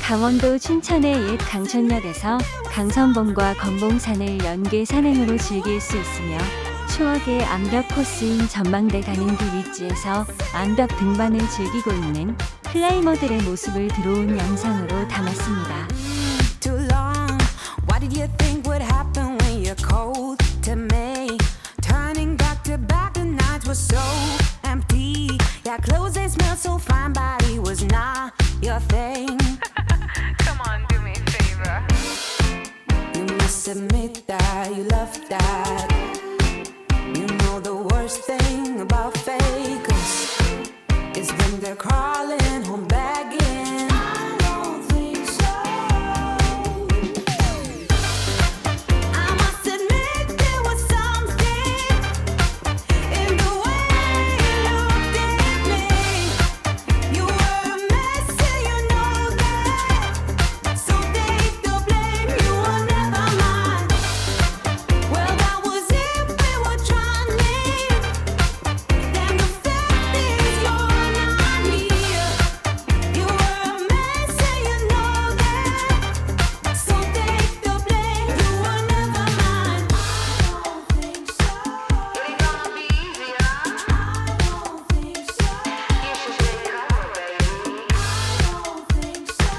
강원도 춘천의 옛 강천역에서 강선봉과 건봉산을 연계 산행으로 즐길 수 있으며 추억의 암벽 코스인 전망대 가는 길 위치에서 암벽 등반을 즐기고 있는 클라이머들의 모습을 들어온 영상으로 담았습니다. Too long. What did you think would happen when you're cold to me? Turning back to back, the nights were so empty. Yeah, clothes they smell so fine, body was not your thing. Come on, do me a favor. You must admit that you love that. You know the worst thing about fakers is when they're crawling home begging. I don't think so. I must admit there was something in the way you looked at me. You were a mess and you know that. So take the blame, you were never mine. Well, that was it, we were trying. Then the fact is you're not here. You were a mess and you know that. So take the blame, you were never mine. I don't think so. It ain't gonna be easy, huh? I don't think so. You should take it over, baby. I don't think so.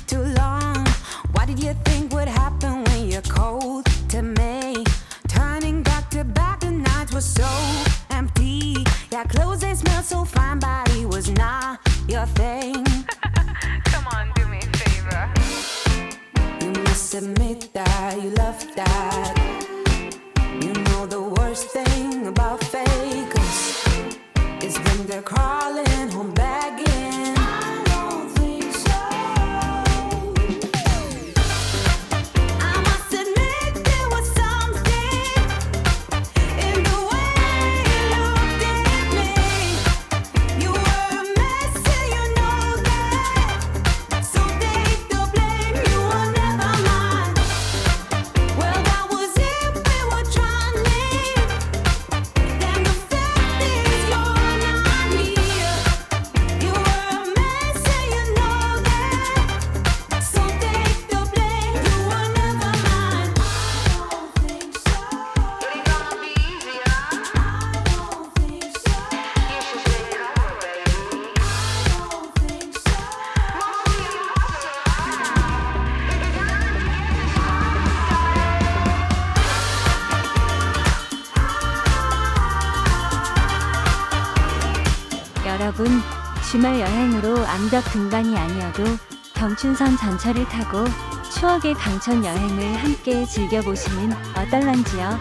Too long. What did you think would happen when you're cold to me? Turning back to back, the nights were so empty. Yeah, clothes they smell so fine, body was not your thing. Come on, do me a favor. You must admit that you love that. You know the worst thing about fakers is when they're crawling home begging. I don't think so. I must admit there was something in the way you looked at me. You were a mess and you know that. So take the blame, you were never mine. Well, that was it, we were trying. Then the fact is you're not here. You were a mess and you know that. So take the blame, you were never mine. I don't think so. It ain't gonna be easy, huh? I don't think so. You should take it over, baby. I don't think so. 여러분, 주말 여행으로 암벽 등반이 아니어도 경춘선 전철을 타고 추억의 강천 여행을 함께 즐겨보시면 어떨런지요?